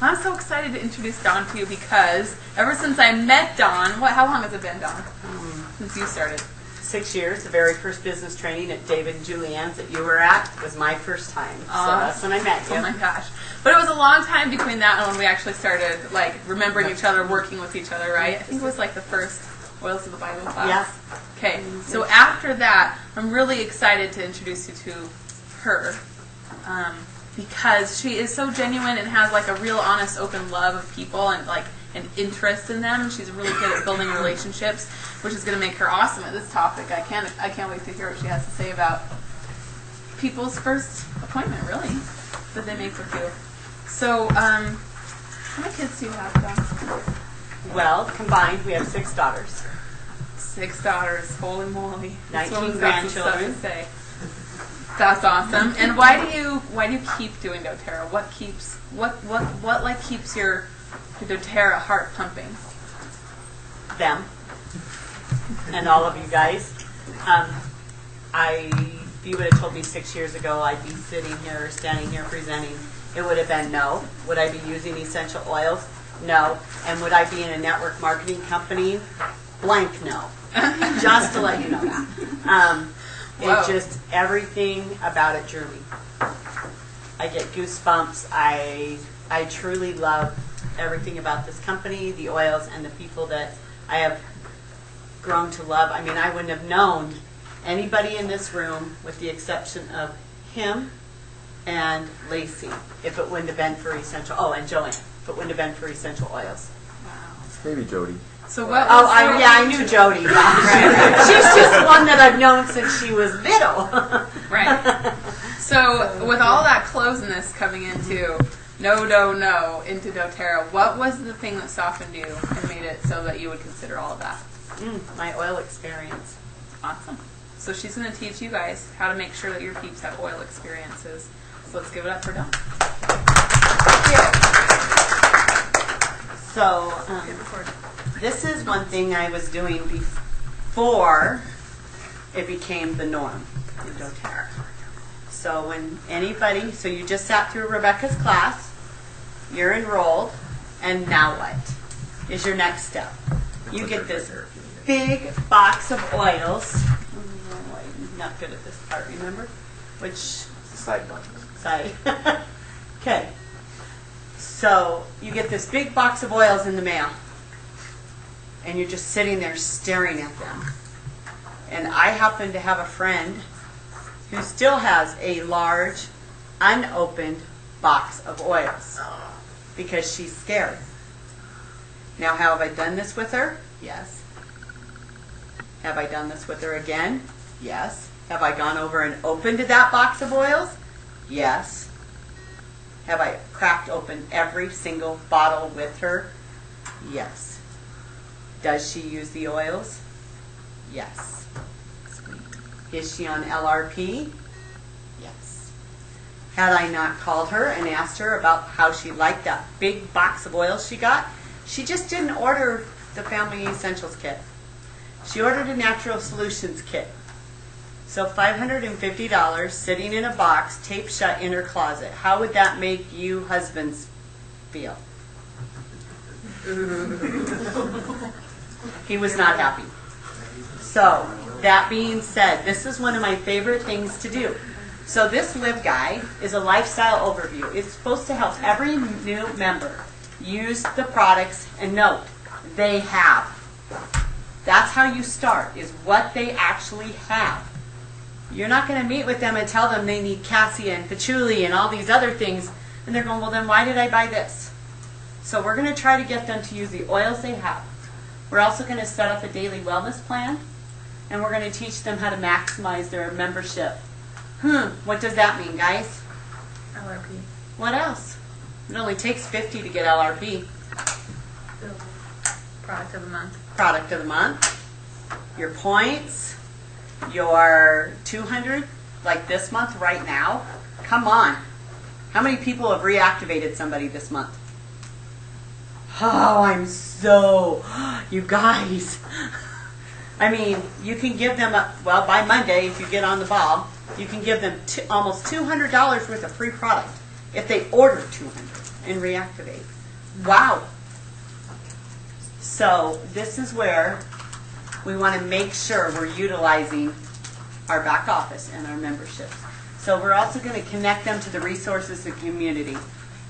I'm so excited to introduce Dawn to you because ever since I met Dawn, how long has it been, Dawn? Since you started? 6 years. The very first business training at David and Julianne's that you were at was my first time. So that's when I met you. Oh my gosh. But it was a long time between that and when we actually started, like, remembering each other, working with each other, right? I think it was like the first Oils of the Bible class. Yeah. Okay. So after that, I'm really excited to introduce you to her. Because she is so genuine and has like a real honest, open love of people and like an interest in them. She's really good at building relationships, which is going to make her awesome at this topic. I can't wait to hear what she has to say about people's first appointment, really, that they make with you. So, how many kids do you have, Dawn? Well, combined, we have 6 daughters. 6 daughters. Holy moly! 19 grandchildren. That's awesome. And why do you keep doing doTERRA? What keeps your doTERRA heart pumping? Them and all of you guys. If you would have told me 6 years ago I'd be sitting here or standing here presenting, it would have been no. Would I be using essential oils? No. And would I be in a network marketing company? Blank no. Just to let you know that. It just, everything about it drew me. I get goosebumps. I truly love everything about this company, the oils, and the people that I have grown to love. I mean, I wouldn't have known anybody in this room, with the exception of him and Lacey, if it wouldn't have been for essential. Oh, and Joanne, if it wouldn't have been for essential oils. Wow. Maybe Jody. So what? I knew Jody. Right. She's just one that I've known since she was little. Right. So with all that closeness coming into into doTERRA, what was the thing that softened you and made it so that you would consider all of that? My oil experience. Awesome. So she's going to teach you guys how to make sure that your peeps have oil experiences. So let's give it up for Dawn. So, this is one thing I was doing before it became the norm in doTERRA. So so you just sat through Rebecca's class, you're enrolled, and now what is your next step? You get this big box of oils. I'm not good at this part, remember? Which? Side button. Side. Okay. So you get this big box of oils in the mail, and you're just sitting there staring at them. And I happen to have a friend who still has a large, unopened box of oils because she's scared. Now, have I done this with her? Yes. Have I done this with her again? Yes. Have I gone over and opened that box of oils? Yes. Have I cracked open every single bottle with her? Yes. Does she use the oils? Yes. Sweet. Is she on LRP? Yes. Had I not called her and asked her about how she liked that big box of oils she got, she just didn't order the Family Essentials kit. She ordered a Natural Solutions kit. So $550 sitting in a box, taped shut in her closet. How would that make you husbands feel? He was not happy. So, that being said, this is one of my favorite things to do. So this Live Guide is a lifestyle overview. It's supposed to help every new member use the products and note they have. That's how you start, is what they actually have. You're not going to meet with them and tell them they need cassia and patchouli and all these other things, and they're going, well, then why did I buy this? So we're going to try to get them to use the oils they have. We're also going to set up a daily wellness plan, and we're going to teach them how to maximize their membership. What does that mean, guys? LRP. What else? It only takes $50 to get LRP. Product of the month. Product of the month. Your points. Your 200, like this month right now. Come on. How many people have reactivated somebody this month? Oh, I'm so... You guys. I mean, you can give them, well, by Monday, if you get on the ball, you can give them almost $200 worth of free product. if they order 200 and reactivate. Wow. So this is where we want to make sure we're utilizing our back office and our memberships. So we're also going to connect them to the resources and community.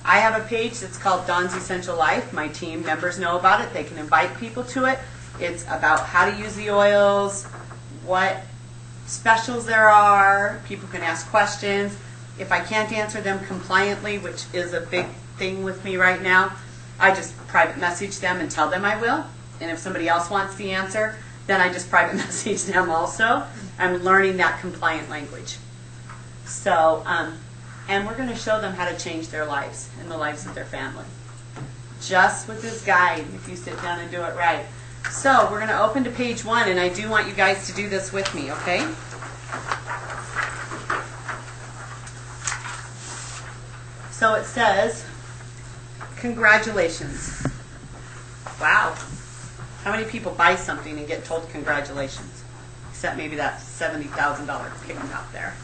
I have a page that's called Dawn's Essential Life. My team members know about it. They can invite people to it. It's about how to use the oils, what specials there are. People can ask questions. If I can't answer them compliantly, which is a big thing with me right now, I just private message them and tell them I will. And if somebody else wants the answer, then I just private message them also. I'm learning that compliant language. So, and we're going to show them how to change their lives and the lives of their family. Just with this guide, if you sit down and do it right. So, we're going to open to page 1, and I do want you guys to do this with me, okay? So it says, congratulations. Wow. How many people buy something and get told congratulations? Except maybe that $70,000 kicking out there.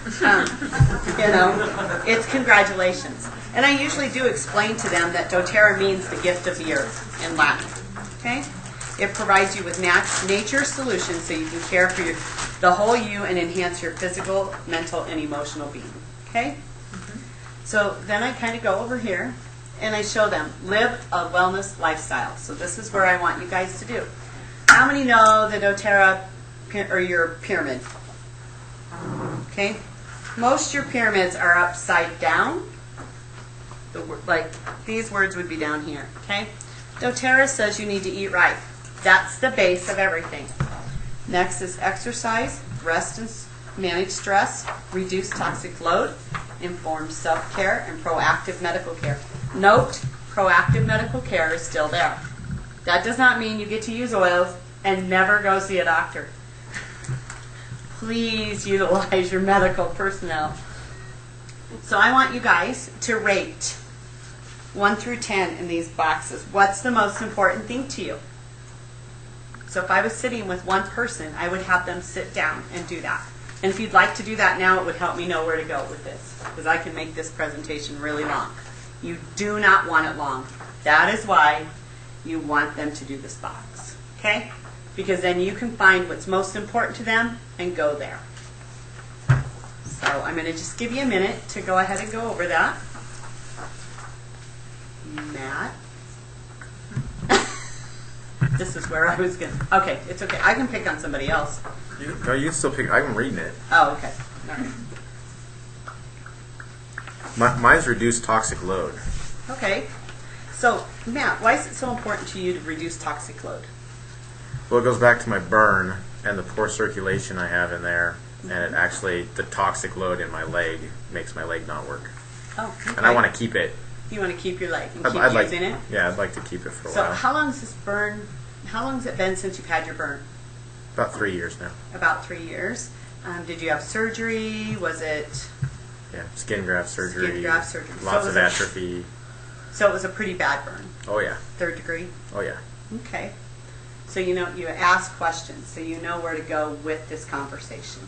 You know, it's congratulations. And I usually do explain to them that doTERRA means the gift of the earth in Latin. Okay? It provides you with nature solutions so you can care for the whole you and enhance your physical, mental, and emotional being. Okay? So then I kind of go over here and I show them, live a wellness lifestyle. So this is where I want you guys to do. How many know the doTERRA or your pyramid? Okay? Most your pyramids are upside down. Like these words would be down here. Okay? doTERRA says you need to eat right. That's the base of everything. Next is exercise, rest and manage stress, reduce toxic load, informed self-care, and proactive medical care. Note, proactive medical care is still there. That does not mean you get to use oils and never go see a doctor. Please utilize your medical personnel. So I want you guys to rate 1 through 10 in these boxes. What's the most important thing to you? So if I was sitting with one person, I would have them sit down and do that. And if you'd like to do that now, it would help me know where to go with this, because I can make this presentation really long. You do not want it long. That is why you want them to do this box, okay? Because then you can find what's most important to them and go there. So I'm going to just give you a minute to go ahead and go over that. Matt. This is where I was going to... Okay, it's okay. I can pick on somebody else. No, you can still pick. I'm reading it. Oh, okay. All right. Mine's reduced toxic load. Okay. So, Matt, why is it so important to you to reduce toxic load? Well, it goes back to my burn and the poor circulation I have in there, and it actually, the toxic load in my leg makes my leg not work. Oh, okay. And I want to keep it. You want to keep your leg and keep I'd using it? Yeah, I'd like to keep it for a So while. how long has this burn, how long has it been since you've had your burn? About 3 years now. About 3 years. Did you have surgery? Was it... Yeah, skin graft surgery. Skin graft surgery. Lots of atrophy. So it was a pretty bad burn? Oh, yeah. 3rd degree? Oh, yeah. Okay. So you know, you ask questions, so you know where to go with this conversation.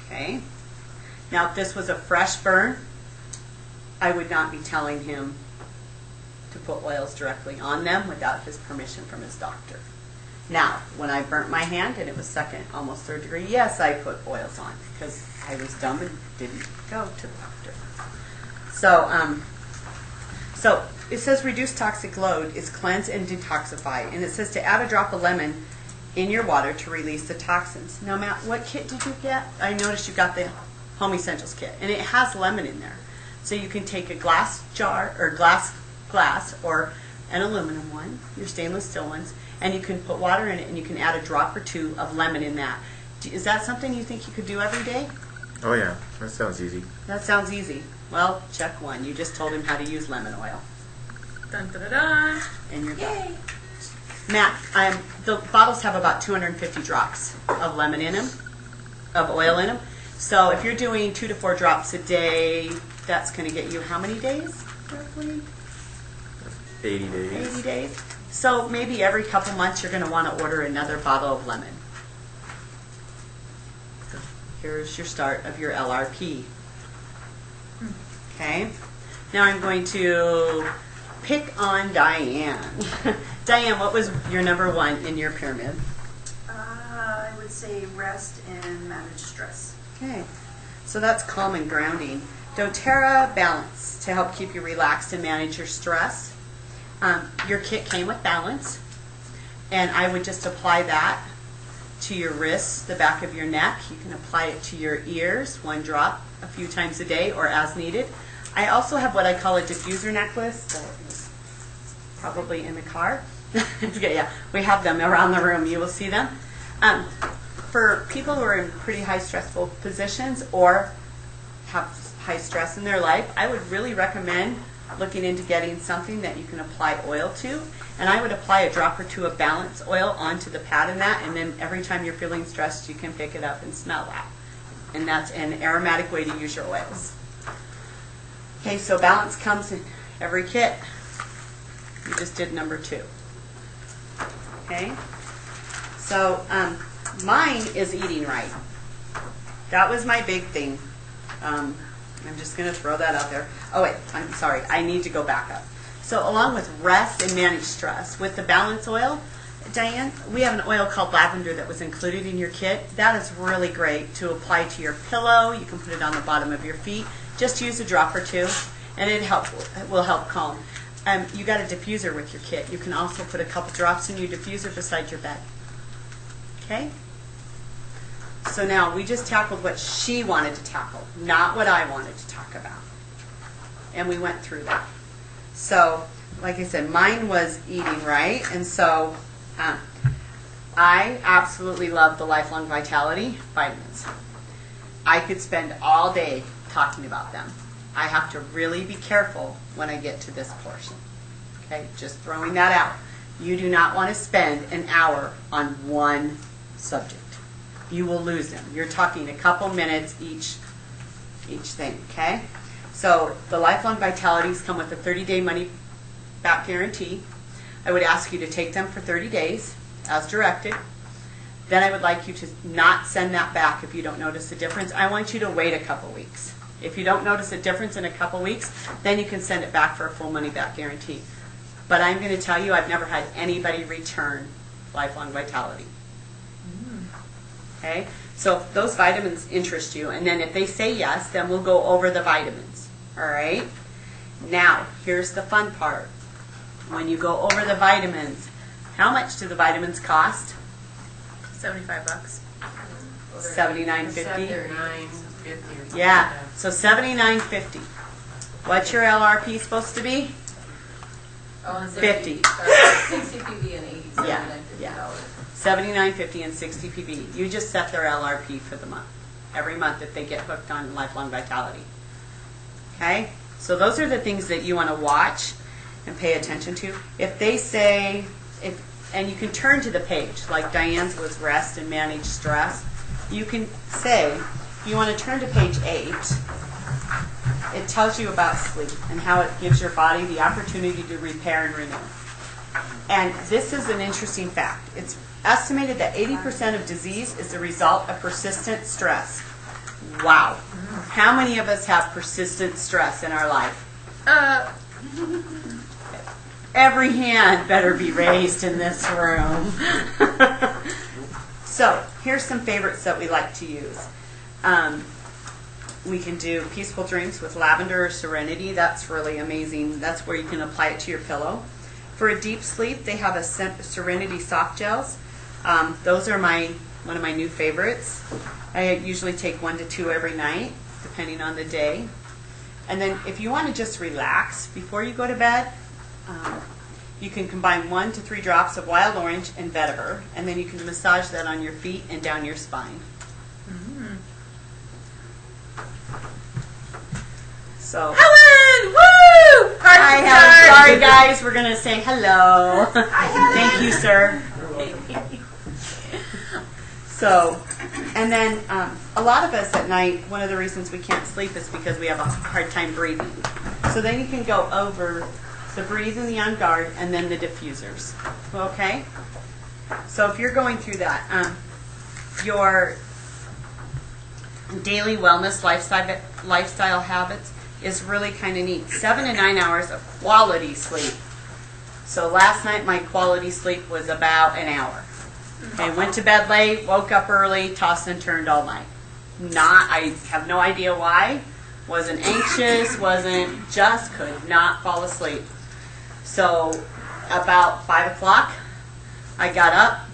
Okay. Now, if this was a fresh burn, I would not be telling him to put oils directly on them without his permission from his doctor. Now, when I burnt my hand and it was second, almost 3rd degree, yes, I put oils on because I was dumb and didn't go to the doctor. So it says reduce toxic load is cleanse and detoxify, and it says to add a drop of lemon in your water to release the toxins. Now, Matt, what kit did you get? I noticed you got the Home Essentials kit, and it has lemon in there. So you can take a glass jar or glass or an aluminum one, your stainless steel ones, and you can put water in it and you can add a drop or 2 of lemon in that. Is that something you think you could do every day? Oh, yeah. That sounds easy. That sounds easy. Well, check 1. You just told him how to use lemon oil. Dun, dun, dun, dun. And you're done. Matt, the bottles have about 250 drops of lemon in them, of oil in them. So if you're doing 2 to 4 drops a day, that's going to get you how many days, roughly? 80 days. 80 days. So maybe every couple months you're going to want to order another bottle of lemon. Here's your start of your LRP. Okay. Now I'm going to pick on Diane. Diane, what was your number 1 in your pyramid? I would say rest and manage stress. Okay. So that's calm and grounding. doTERRA, balance, to help keep you relaxed and manage your stress. Your kit came with balance, and I would just apply that to your wrists, the back of your neck. You can apply it to your ears, 1 drop a few times a day or as needed. I also have what I call a diffuser necklace that is probably in the car. Yeah, we have them around the room. You will see them. For people who are in pretty high stressful positions or have high stress in their life, I would really recommend looking into getting something that you can apply oil to. And I would apply a drop or 2 of balance oil onto the pad in that, and then every time you're feeling stressed, you can pick it up and smell that. And that's an aromatic way to use your oils. Okay, so balance comes in every kit. You just did number 2. Okay, so mine is eating right. That was my big thing. I'm just going to throw that out there. Oh wait, I'm sorry. I need to go back up. So along with rest and manage stress, with the balance oil, Diane, we have an oil called lavender that was included in your kit. That is really great to apply to your pillow. You can put it on the bottom of your feet. Just use a drop or 2, and it will help calm. You got a diffuser with your kit. You can also put a couple drops in your diffuser beside your bed. Okay? So now we just tackled what she wanted to tackle, not what I wanted to talk about. And we went through that. So, like I said, mine was eating right, and so I absolutely love the Lifelong Vitality vitamins. I could spend all day talking about them. I have to really be careful when I get to this portion. Okay, just throwing that out. You do not want to spend an hour on one subject. You will lose them. You're talking a couple minutes each thing, okay? So the Lifelong Vitalities come with a 30-day money-back guarantee. I would ask you to take them for 30 days, as directed. Then I would like you to not send that back if you don't notice a difference. I want you to wait a couple weeks. If you don't notice a difference in a couple weeks, then you can send it back for a full money-back guarantee. But I'm going to tell you, I've never had anybody return Lifelong Vitality. Okay? So if those vitamins interest you, and then if they say yes, then we'll go over the vitamins. All right? Now, here's the fun part. When you go over the vitamins, how much do the vitamins cost? $75. $79.50. Yeah. So $79.50. What's your LRP supposed to be? 50. 60 PV and 80. Yeah. $79.50 and 60 PV. You just set their LRP for the month. Every month if they get hooked on Lifelong Vitality. Okay? So those are the things that you want to watch and pay attention to. If they say, and you can turn to the page, like Diane's was rest and manage stress. You can say, if you want to turn to page 8, it tells you about sleep and how it gives your body the opportunity to repair and renew. And this is an interesting fact. It's estimated that 80% of disease is the result of persistent stress. Wow. How many of us have persistent stress in our life? Every hand better be raised in this room. So, here's some favorites that we like to use. We can do Peaceful Dreams with Lavender or Serenity. That's really amazing. That's where you can apply it to your pillow. For a deep sleep, they have a Serenity soft gels. Those are one of my new favorites. I usually take 1 to 2 every night, depending on the day. And then if you want to just relax before you go to bed, you can combine 1 to 3 drops of wild orange and vetiver, and then you can massage that on your feet and down your spine. So, Helen! Woo! hi, Helen. Sorry, guys. We're going to say hello. Thank you, sir. So, and then a lot of us at night, one of the reasons we can't sleep is because we have a hard time breathing. So then you can go over the Breathe and the On Guard and then the diffusers. Okay? So if you're going through that, your daily wellness lifestyle habits, is really kind of neat. 7 to 9 hours of quality sleep. So last night my quality sleep was about an hour. Okay, went to bed late, woke up early, tossed and turned all night. I have no idea why. Wasn't anxious, just could not fall asleep. So about 5 o'clock, I got up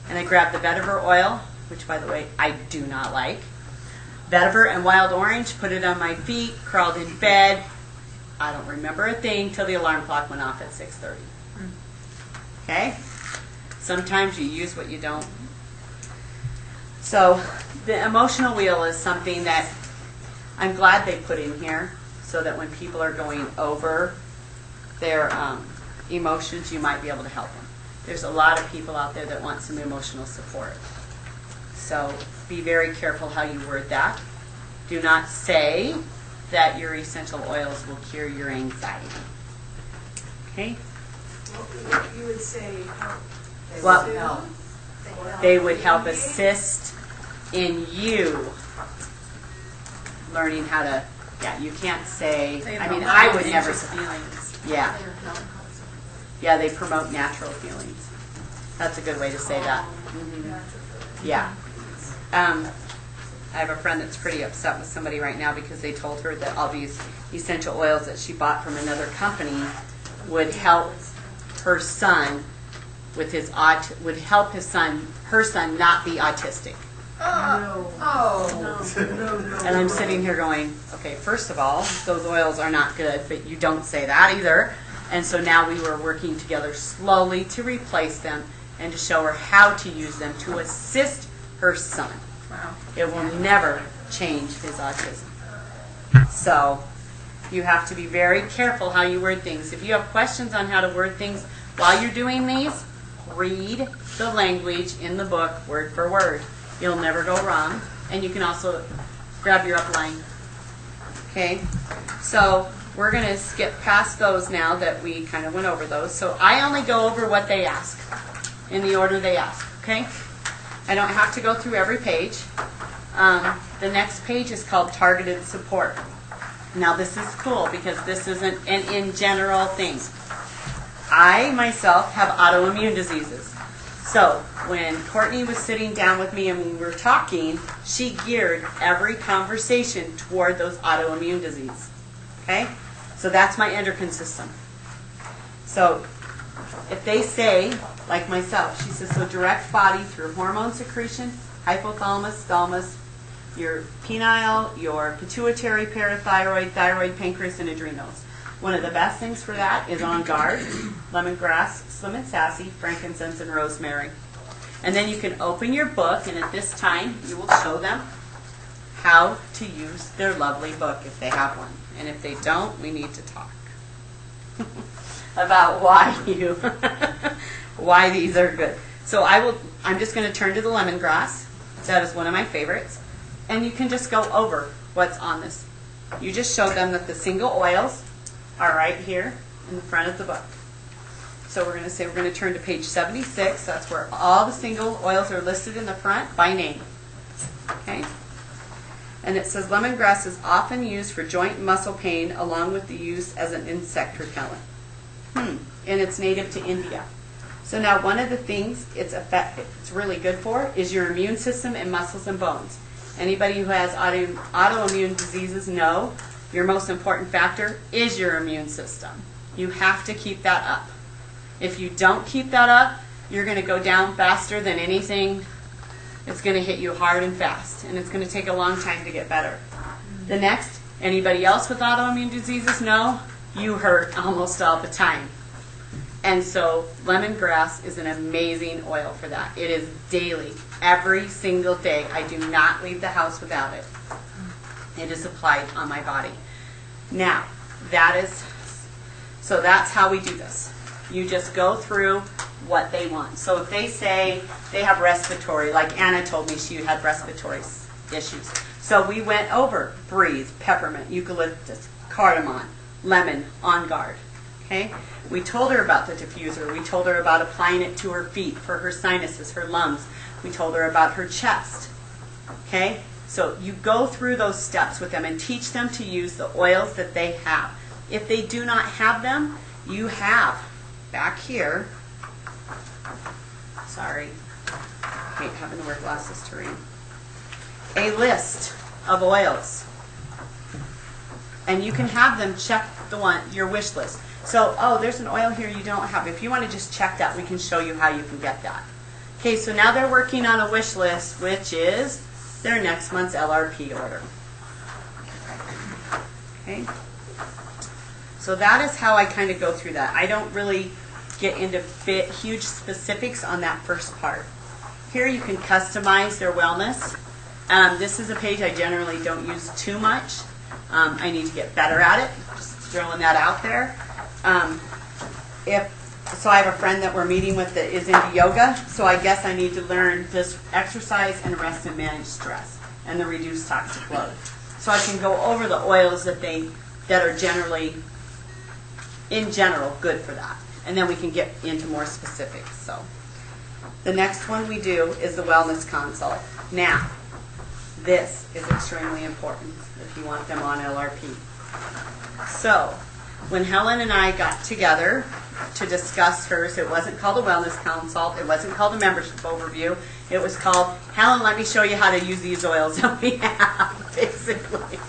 and I grabbed the vetiver oil, which by the way, I do not like. Vetiver and wild orange, put it on my feet, crawled in bed. I don't remember a thing till the alarm clock went off at 6:30. Okay? Sometimes you use what you don't. So the emotional wheel is something that I'm glad they put in here so that when people are going over their emotions, you might be able to help them. There's a lot of people out there that want some emotional support. So be very careful how you word that. Do not say that your essential oils will cure your anxiety. Okay? What you would say, Well, they would help assist in you learning how to, you can't say, I would never say, feelings. Yeah, they promote natural feelings. That's a good way to say that. Yeah. I have a friend that's pretty upset with somebody right now because they told her that all these essential oils that she bought from another company would help her son with her son not be autistic. no. And I'm sitting here going, okay, first of all, those oils are not good, but you don't say that either. And so now we were working together slowly to replace them and to show her how to use them to assist her son. Wow. It will never change his autism. So you have to be very careful how you word things. If you have questions on how to word things while you're doing these, read the language in the book word for word. You'll never go wrong. And you can also grab your upline. Okay? So we're going to skip past those now that we kind of went over those. So I only go over what they ask in the order they ask. Okay? I don't have to go through every page. The next page is called Targeted Support. Now this is cool because this isn't an in general thing. I myself have autoimmune diseases. So when Courtney was sitting down with me and we were talking, she geared every conversation toward those autoimmune diseases. Okay? So that's my endocrine system. So if they say, like myself, she says, so direct body through hormone secretion, hypothalamus, thalamus, your penile, your pituitary, parathyroid, thyroid, pancreas, and adrenals. One of the best things for that is On Guard, lemongrass, slim and sassy, frankincense, and rosemary. And then you can open your book, and at this time, you will show them how to use their lovely book if they have one. And if they don't, we need to talk about why these are good. So I'm just going to turn to the lemongrass. That is one of my favorites. And you can just go over what's on this. You just show them that the single oils are right here in the front of the book. So we're going to turn to page 76. That's where all the single oils are listed in the front by name. Okay? And it says lemongrass is often used for joint and muscle pain along with the use as an insect repellent. And it's native to India. So now one of the things it's really good for is your immune system and muscles and bones. Anybody who has autoimmune diseases know your most important factor is your immune system. You have to keep that up. If you don't keep that up, you're going to go down faster than anything. It's going to hit you hard and fast, and it's going to take a long time to get better. The next, anybody else with autoimmune diseases know you hurt almost all the time. And so lemongrass is an amazing oil for that. It is daily, every single day. I do not leave the house without it. It is applied on my body. Now, that's how we do this. You just go through what they want. So if they say they have respiratory, like Anna told me she had respiratory issues. So we went over breathe, peppermint, eucalyptus, cardamom, lemon, On Guard. Okay? We told her about the diffuser. We told her about applying it to her feet for her sinuses, her lungs. We told her about her chest. Okay? So you go through those steps with them and teach them to use the oils that they have. If they do not have them, you have back here, sorry, I hate having to wear glasses to read, a list of oils. And you can have them check your wish list. So, oh, there's an oil here you don't have. If you want to just check that, we can show you how you can get that. Okay, so now they're working on a wish list, which is their next month's LRP order. Okay, so that is how I kind of go through that. I don't really get into huge specifics on that first part. Here you can customize their wellness. This is a page I generally don't use too much. I need to get better at it, just throwing that out there. So I have a friend that we're meeting with that is into yoga, so I guess I need to learn this exercise and rest and manage stress and the reduced toxic load. So I can go over the oils that are generally, in general, good for that. And then we can get into more specifics. So the next one we do is the wellness consult. Now, this is extremely important if you want them on LRP. So, when Helen and I got together to discuss hers, it wasn't called a wellness consult, it wasn't called a membership overview, it was called, Helen, let me show you how to use these oils that we have, basically.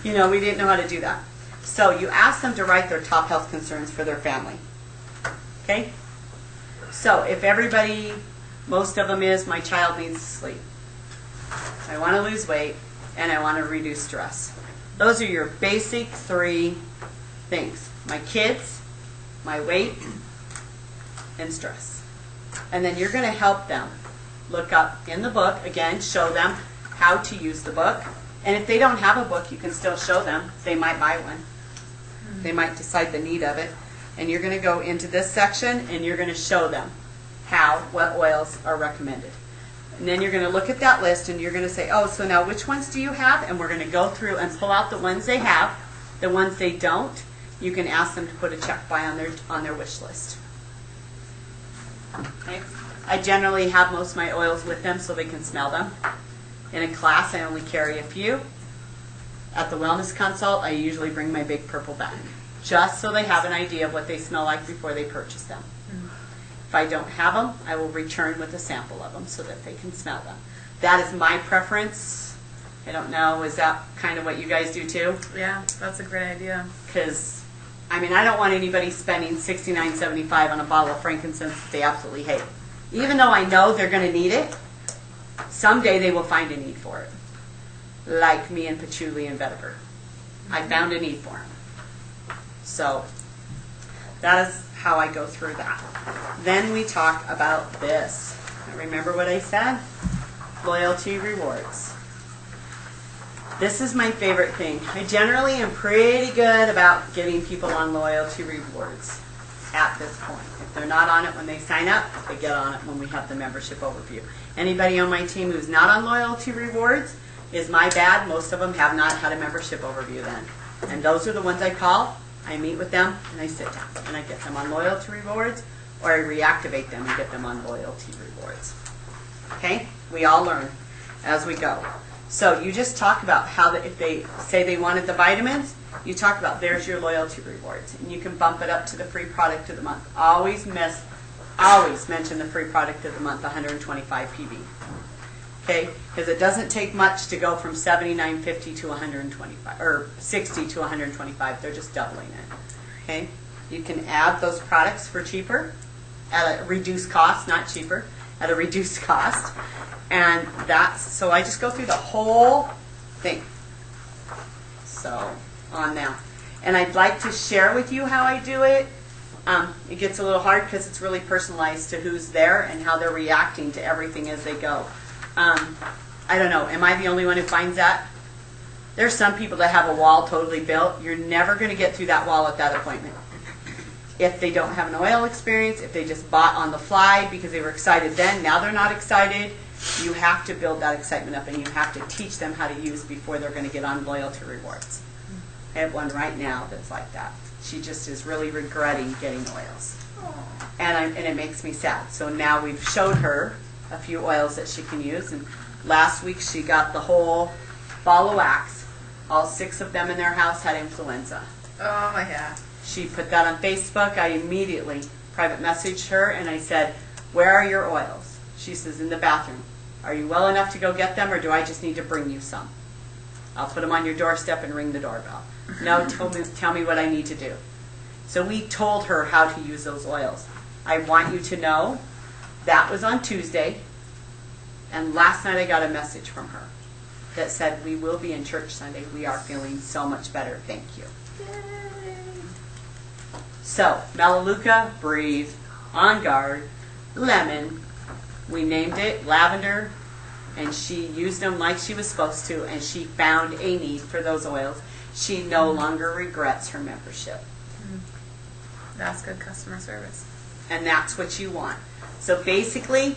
You know, we didn't know how to do that. So, you ask them to write their top health concerns for their family. Okay? So, if everybody, most of them is, my child needs to sleep. I want to lose weight, and I want to reduce stress. Those are your basic 3 things. My kids, my weight, and stress. And then you're going to help them look up in the book, again, show them how to use the book. And if they don't have a book, you can still show them. They might buy one. They might decide the need of it. And you're going to go into this section, and you're going to show them what oils are recommended. And then you're going to look at that list and you're going to say, oh, so now which ones do you have? And we're going to go through and pull out the ones they have. The ones they don't, you can ask them to put a check by on their wish list. Okay? I generally have most of my oils with them so they can smell them. In a class, I only carry a few. At the wellness consult, I usually bring my big purple bag, just so they have an idea of what they smell like before they purchase them. If I don't have them, I will return with a sample of them so that they can smell them. That is my preference. I don't know, is that kind of what you guys do too? Yeah, that's a great idea. Because, I mean, I don't want anybody spending $69.75 on a bottle of frankincense that they absolutely hate. Even though I know they're going to need it, someday they will find a need for it. Like me and patchouli and vetiver. I found a need for them. So, that is how I go through that. Then we talk about this. Remember what I said? Loyalty rewards. This is my favorite thing. I generally am pretty good about getting people on loyalty rewards at this point. If they're not on it when they sign up, they get on it when we have the membership overview. Anybody on my team who's not on loyalty rewards is my bad. Most of them have not had a membership overview then. And those are the ones I call. I meet with them and I sit down and I get them on loyalty rewards, or I reactivate them and get them on loyalty rewards. Okay? We all learn as we go. So you just talk about how if they say they wanted the vitamins, you talk about there's your loyalty rewards, and you can bump it up to the free product of the month. Always mention the free product of the month, 125 PB. Okay? Because it doesn't take much to go from $79.50 to 125, or 60 to 125. They're just doubling it. Okay? You can add those products for cheaper, at a reduced cost, not cheaper, at a reduced cost. And so I just go through the whole thing. So, on now. And I'd like to share with you how I do it. It gets a little hard because it's really personalized to who's there and how they're reacting to everything as they go. I don't know. Am I the only one who finds that? There's some people that have a wall totally built. You're never going to get through that wall at that appointment. If they don't have an oil experience, if they just bought on the fly because they were excited then, now they're not excited, you have to build that excitement up and you have to teach them how to use before they're going to get on loyalty rewards. I have one right now that's like that. She just is really regretting getting oils. And it makes me sad. So now we've showed her a few oils that she can use, and Last week she got the whole ball of wax. All 6 of them in their house had influenza. Oh yeah. She put that on Facebook. I immediately private messaged her and I said, "Where are your oils?" She says, "In the bathroom." "Are you well enough to go get them, or do I just need to bring you some?" "I'll put them on your doorstep and ring the doorbell." "No, tell me what I need to do." So we told her how to use those oils. I want you to know that was on Tuesday, and last night I got a message from her that said, "We will be in church Sunday. We are feeling so much better. Thank you." So, Melaleuca, Breathe, On Guard, Lemon, we named it Lavender, and she used them like she was supposed to, and she found a need for those oils. She no longer regrets her membership. That's good customer service. And that's what you want. So basically,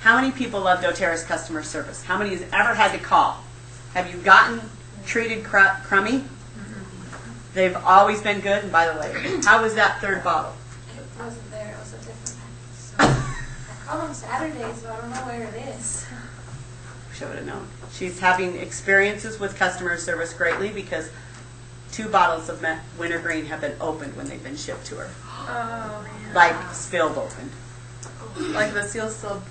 how many people love doTERRA's customer service? How many has ever had to call? Have you gotten treated crummy? They've always been good. And by the way, how was that 3rd bottle? It wasn't there. It was a different package. So I called on Saturday, so I don't know where it is. Should have known. She's having experiences with customer service greatly because 2 bottles of wintergreen have been opened when they've been shipped to her. Oh man. Like spilled open. Like the seal's still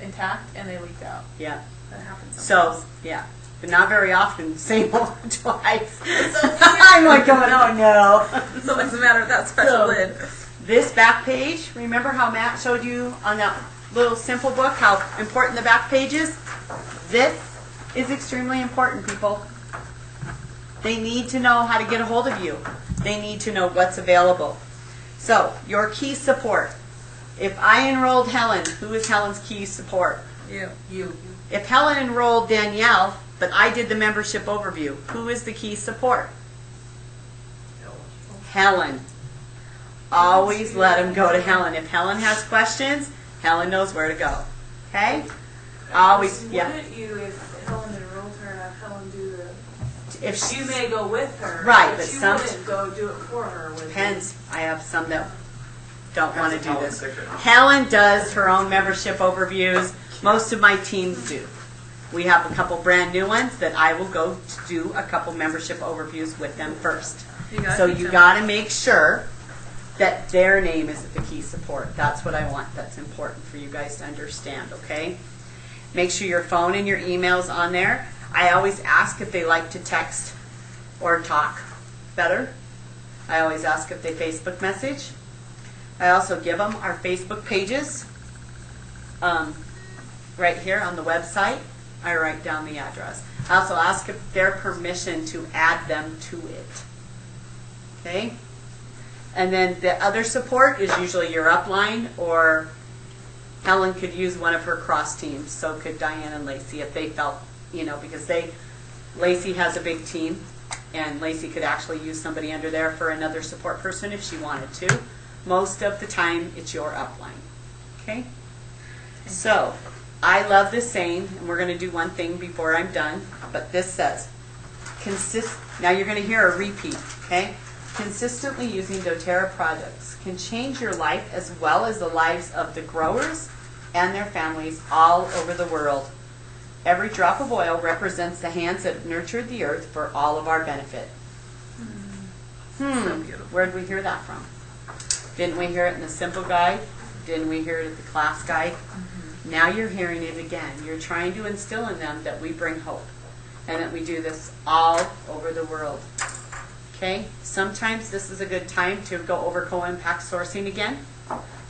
intact and they leaked out. Yeah. That happens So, sometimes. yeah. But not very often. Same one twice. I'm like going, oh no. Something's the matter with that special So- lid. This back page, remember how Matt showed you on that little simple book how important the back page is? This is extremely important, people. They need to know how to get a hold of you. They need to know what's available. So, your key support. If I enrolled Helen, who is Helen's key support? You. If Helen enrolled Danielle, but I did the membership overview, who is the key support? Helen. Always let them go to Helen. If Helen has questions, Helen knows where to go. Okay? Always, yeah. Wouldn't you, if Helen enrolled her, have Helen do the, If she you may go with her. Right, but you some- wouldn't go do it for her. Would you? depends. I have some that don't want to do Helen's this. sick or not. Helen does her own membership overviews. Most of my teams do. We have a couple brand new ones that I will go to do a couple membership overviews with them first. So you got to make sure that their name is at the key support. That's what I want. That's important for you guys to understand, okay? Make sure your phone and your email's on there. I always ask if they like to text or talk better. I always ask if they Facebook message. I also give them our Facebook pages. Right here on the website, I write down the address. I also ask if their permission to add them to it. Okay? And then the other support is usually your upline, or Helen could use one of her cross teams. So could Diane and Lacey if they felt, because Lacey has a big team, and Lacey could actually use somebody under there for another support person if she wanted to. Most of the time, it's your upline. Okay? So, I love this saying, and we're going to do one thing before I'm done, but this says, now you're going to hear a repeat, okay? Consistently using doTERRA products can change your life as well as the lives of the growers and their families all over the world. Every drop of oil represents the hands that nurtured the earth for all of our benefit. So beautiful. Where did we hear that from? Didn't we hear it in the simple guide? Didn't we hear it at the class guide? Now you're hearing it again. You're trying to instill in them that we bring hope and that we do this all over the world. Okay? Sometimes this is a good time to go over co-impact sourcing again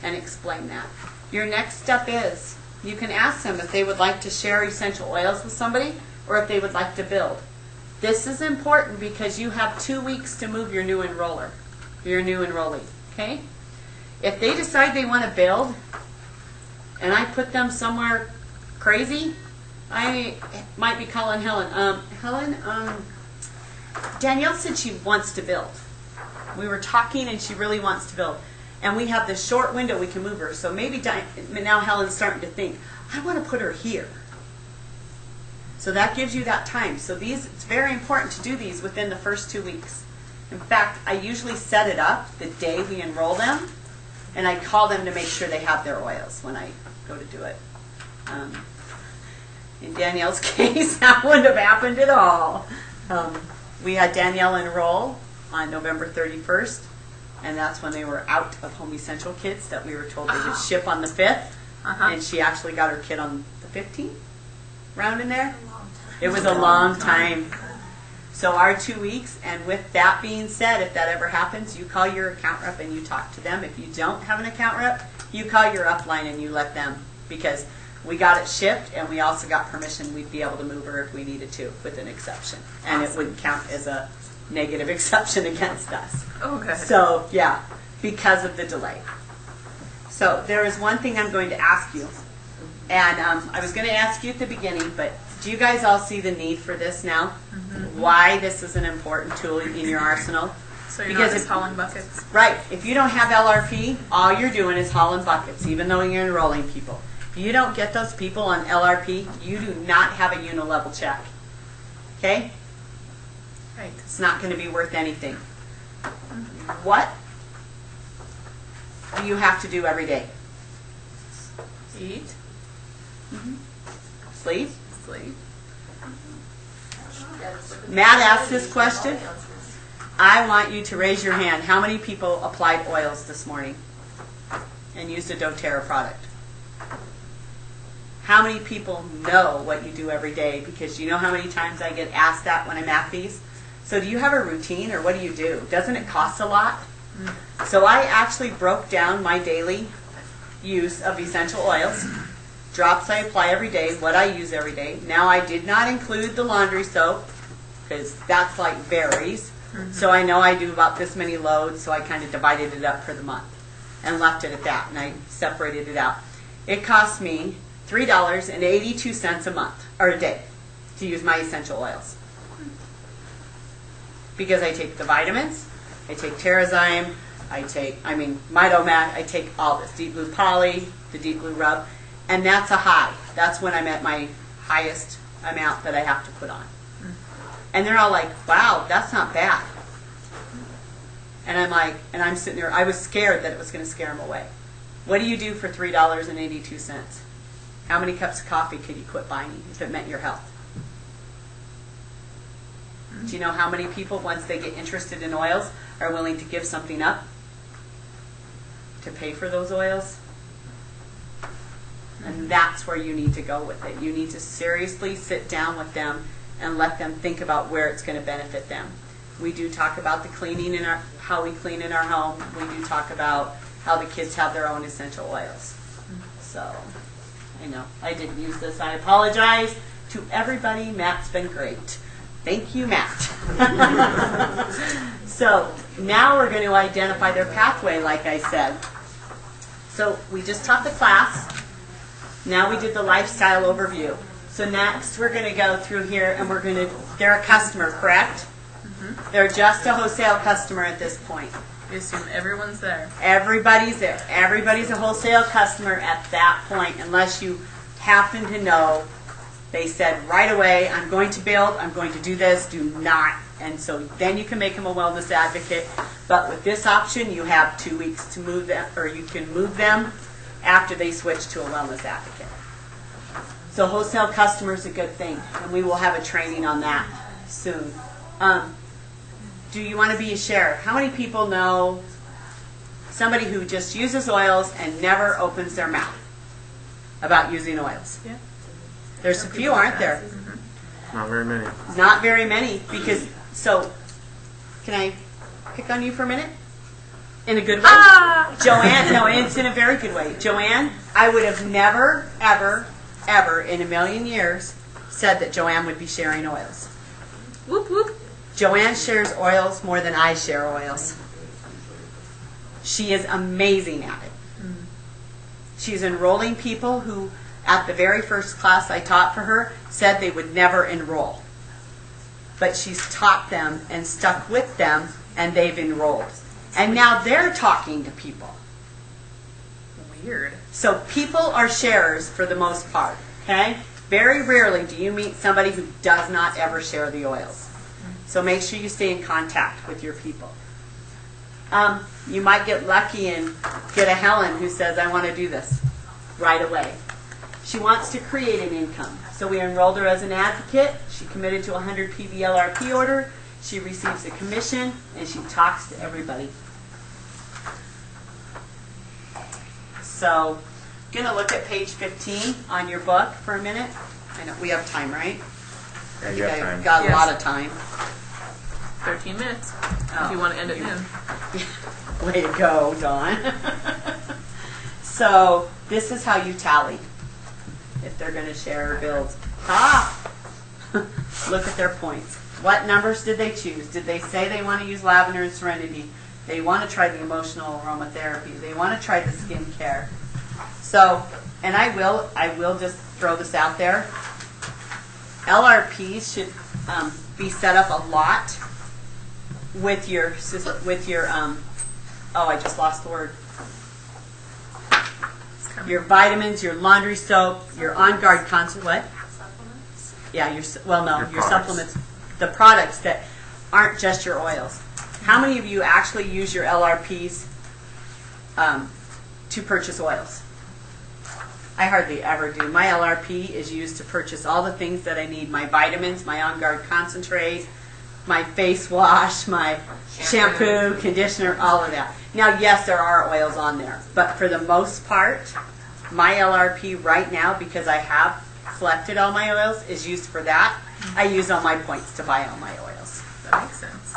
and explain that. Your next step is you can ask them if they would like to share essential oils with somebody or if they would like to build. This is important because you have 2 weeks to move your new enroller, your new enrollee. Okay? If they decide they want to build and I put them somewhere crazy, I might be calling Helen. Danielle said she wants to build. We were talking and she really wants to build. And we have this short window we can move her. So maybe now Helen's starting to think, I want to put her here. So that gives you that time. So it's very important to do these within the first 2 weeks. In fact, I usually set it up the day we enroll them, and I call them to make sure they have their oils when I go to do it. In Danielle's case, that wouldn't have happened at all. We had Danielle enroll on November 31st, and that's when they were out of Home Essential kits that we were told they would ship on the 5th, and she actually got her kit on the 15th, round in there. It was a long time. So our 2 weeks, and with that being said, if that ever happens, you call your account rep and you talk to them. If you don't have an account rep, you call your upline and you let them, because we got it shipped and we also got permission we'd be able to move her if we needed to, with an exception. And it wouldn't count as a negative exception against us. Oh, good. So, yeah, because of the delay. So there is one thing I'm going to ask you. And I was going to ask you at the beginning, but do you guys all see the need for this now? Why this is an important tool in your arsenal? So you're Because not just if- hauling buckets? Right. If you don't have LRP, all you're doing is hauling buckets, even though you're enrolling people. If you don't get those people on LRP, you do not have a unilevel check. Okay? Right. It's not going to be worth anything. What do you have to do every day? Eat, Sleep? sleep. Matt asked this question. I want you to raise your hand. How many people applied oils this morning and used a doTERRA product? How many people know what you do every day? Because you know how many times I get asked that when I'm at these? So do you have a routine, or what do you do? Doesn't it cost a lot? So I actually broke down my daily use of essential oils. Drops I apply every day, what I use every day. Now I did not include the laundry soap, because that's like varies. So I know I do about this many loads, so I kind of divided it up for the month and left it at that, and I separated it out. It cost me $3.82 a month, or a day, to use my essential oils. Because I take the vitamins, I take Terrazyme, Mitomat, I take all this, Deep Blue Poly, the Deep Blue Rub, and that's a high. That's when I'm at my highest amount that I have to put on. And they're all like, wow, that's not bad. And I'm like, and I'm sitting there, I was scared that it was going to scare them away. What do you do for $3.82? How many cups of coffee could you quit buying if it meant your health? Do you know how many people, once they get interested in oils, are willing to give something up to pay for those oils? And that's where you need to go with it. You need to seriously sit down with them and let them think about where it's going to benefit them. We do talk about the cleaning in how we clean in our home. We do talk about how the kids have their own essential oils. So, I know, I didn't use this. I apologize to everybody. Matt's been great. Thank you, Matt. So, now we're going to identify their pathway, like I said. So, we just taught the class. Now we did the lifestyle overview. So next we're going to go through here and they're a customer, correct? They're just a wholesale customer at this point. You assume everyone's there. Everybody's there. Everybody's a wholesale customer at that point, unless you happen to know they said right away, I'm going to build, I'm going to do this, do not. And so then you can make them a wellness advocate. But with this option, you have 2 weeks to move them, or you can move them after they switch to a wellness advocate. So wholesale customer is a good thing, and we will have a training on that soon. Do you want to be a share? How many people know somebody who just uses oils and never opens their mouth about using oils? Yeah. There's a few, aren't there? Not very many. Not very many, because, so, can I pick on you for a minute? In a good way? Joanne, no, it's in a very good way. Joanne, I would have never, ever, ever in a million years said that Joanne would be sharing oils. Whoop, whoop. Joanne shares oils more than I share oils. She is amazing at it. She's enrolling people who, at the very first class I taught for her, said they would never enroll. But she's taught them and stuck with them, and they've enrolled. And now they're talking to people. Weird. So people are sharers for the most part, okay? Very rarely do you meet somebody who does not ever share the oils. So make sure you stay in contact with your people. You might get lucky and get a Helen who says, I want to do this right away. She wants to create an income. So we enrolled her as an advocate. She committed to a 100 PVLRP order. She receives a commission, and she talks to everybody. So, I'm going to look at page 15 on your book for a minute. I know we have time, right? Yeah, I you have time. got Yes. a lot of time. 13 minutes. Oh. If you want to end at noon. Way to go, Dawn. So, this is how you tally if they're going to share or build. Look at their points. What numbers did they choose? Did they say they want to use lavender and serenity? They want to try the emotional aromatherapy. They want to try the skincare. So, and I will just throw this out there. LRPs should be set up a lot with your I just lost the word. Your vitamins, your laundry soap, your On Guard concert. What? Supplements? Yeah, your products. supplements, the products that aren't just your oils. How many of you actually use your LRPs to purchase oils? I hardly ever do. My LRP is used to purchase all the things that I need. My vitamins, my On Guard concentrate, my face wash, my shampoo, conditioner, all of that. Now, yes, there are oils on there. But for the most part, my LRP right now, because I have collected all my oils, is used for that. I use all my points to buy all my oils. That makes sense.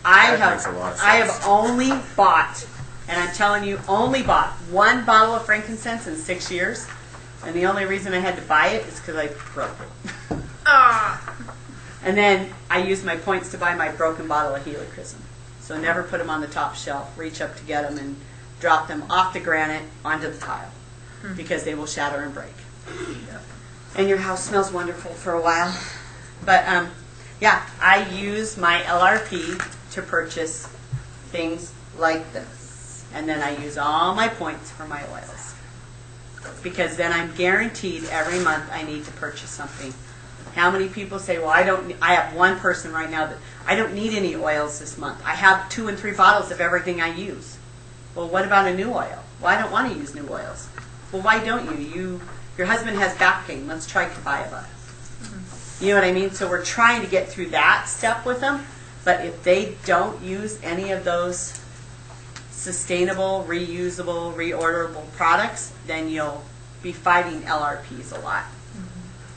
That makes a lot of sense. I have only bought, and I'm telling you, only bought one bottle of frankincense in 6 years. And the only reason I had to buy it is because I broke it. Ah. And then I used my points to buy my broken bottle of helichrysum. So never put them on the top shelf. Reach up to get them and drop them off the granite onto the tile because they will shatter and break. And your house smells wonderful for a while. But yeah, I use my LRP to purchase things like this. And then I use all my points for my oils. Because then I'm guaranteed every month I need to purchase something. How many people say, well, I have one person right now that I don't need any oils this month. I have 2 and 3 bottles of everything I use. Well, what about a new oil? Well, I don't want to use new oils. Well, why don't you? Your husband has back pain. Let's try Kabayaba. You know what I mean? So we're trying to get through that step with them. But if they don't use any of those sustainable, reusable, reorderable products, then you'll be fighting LRPs a lot.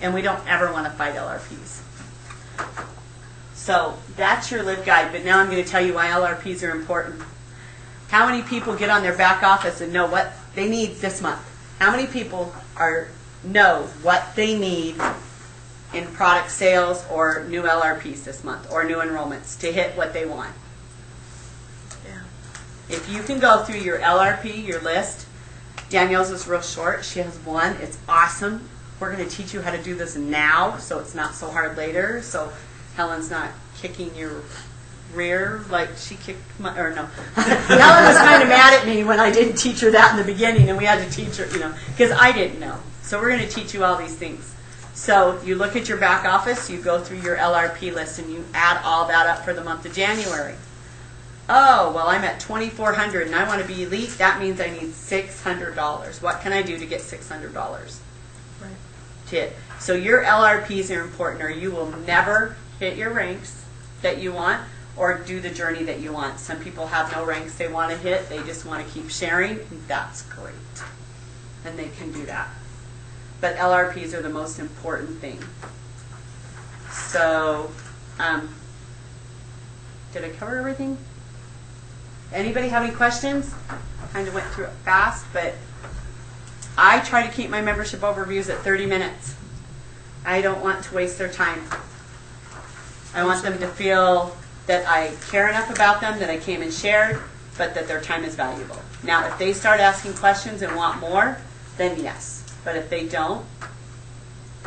And we don't ever want to fight LRPs. So that's your live guide, but now I'm going to tell you why LRPs are important. How many people get on their back office and know what they need this month? How many people know what they need in product sales or new LRPs this month or new enrollments to hit what they want? Yeah. If you can go through your LRP, your list, Danielle's is real short. She has one. It's awesome. We're going to teach you how to do this now so it's not so hard later. So Helen's not kicking your rear like she kicked my, or no. Helen was kind of mad at me when I didn't teach her that in the beginning and we had to teach her, because I didn't know. So we're going to teach you all these things. So you look at your back office, you go through your LRP list and you add all that up for the month of January. Oh, well, I'm at $2,400 and I want to be elite. That means I need $600. What can I do to get $600? Right. Hit. So your LRPs are important or you will never hit your ranks that you want or do the journey that you want. Some people have no ranks they want to hit. They just want to keep sharing. That's great. And they can do that. But LRPs are the most important thing. So, did I cover everything? Anybody have any questions? Kind of went through it fast, but I try to keep my membership overviews at 30 minutes. I don't want to waste their time. I want them to feel that I care enough about them, that I came and shared, but that their time is valuable. Now, if they start asking questions and want more, then yes. But if they don't,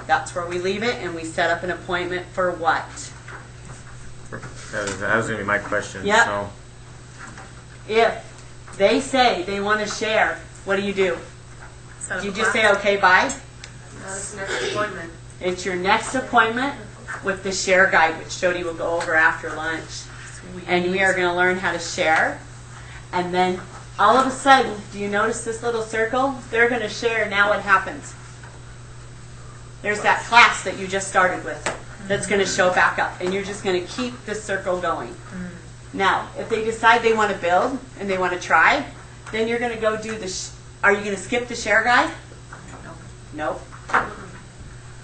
that's where we leave it and we set up an appointment for what? That was going to be my question. Yep. So, If they say they want to share, what do? Set up You a just class. say, okay, bye? That's the next appointment. It's your next appointment with the share guide, which Jody will go over after lunch. Sweet. And we are going to learn how to share. And then all of a sudden, do you notice this little circle? They're going to share. Now what happens? there's that class that you just started with that's going to show back up, and you're just going to keep this circle going. Now, if they decide they want to build and they want to try, then you're going to go do the. Are you going to skip the share guide? Nope.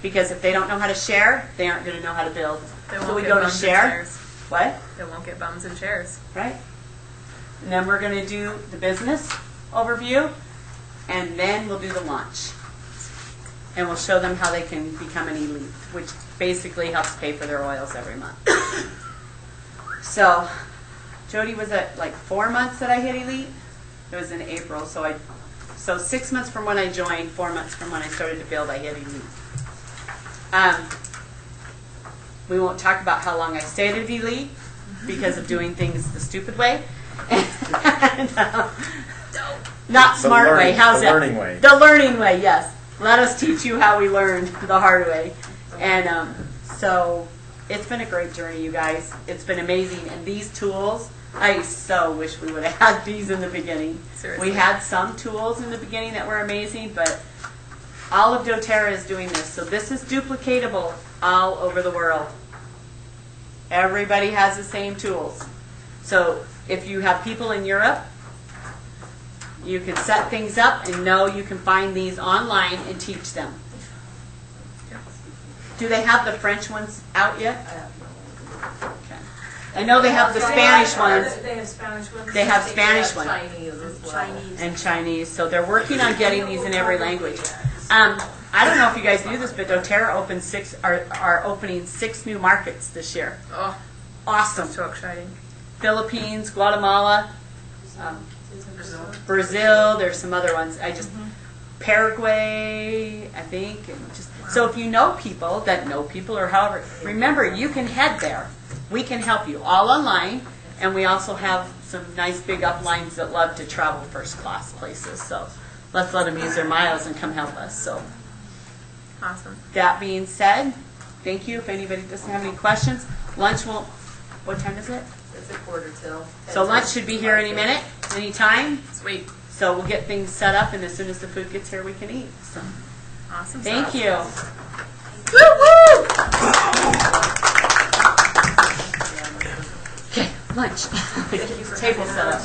Because if they don't know how to share, they aren't going to know how to build. They So won't we get go to bums and share. chairs. What? They won't get bums and chairs. Right? And then we're going to do the business overview, and then we'll do the launch. And we'll show them how they can become an elite, which basically helps pay for their oils every month. So, Jody was at like 4 months that I hit elite. It was in April, so 6 months from when I joined, 4 months from when I started to build, I hit elite. We won't talk about how long I stayed at elite because of doing things the stupid way. Not smart way. How's that? The learning way. The learning way, yes. Let us teach you how we learned the hard way. And so it's been a great journey, you guys. It's been amazing. And these tools, I so wish we would have had these in the beginning. Seriously. We had some tools in the beginning that were amazing, but all of doTERRA is doing this. So this is duplicatable all over the world. Everybody has the same tools. So if you have people in Europe, you can set things up and know you can find these online and teach them. Do they have the French ones out yet? Okay. I know they have the Spanish ones. They have Spanish ones. They have Spanish ones. Chinese as well. Chinese. And Chinese. So they're working on getting these in every language. I don't know if you guys knew this, but doTERRA are opening 6 new markets this year. Oh, Awesome. so exciting. Philippines, Guatemala, Brazil. There's some other ones. Paraguay, I think. And so if you know people that know people, or however, remember you can head there. We can help you all online, and we also have some nice big uplines that love to travel first class places. So let's let them use their miles and come help us. So Awesome. that being said, thank you. If anybody doesn't have any questions, lunch won't. What time is it? It's a quarter till. So lunch should be here any minute, any time. Sweet. So we'll get things set up, and as soon as the food gets here, we can eat. So Awesome. thank stuff. you. Woo-woo! Okay, lunch. Table set up.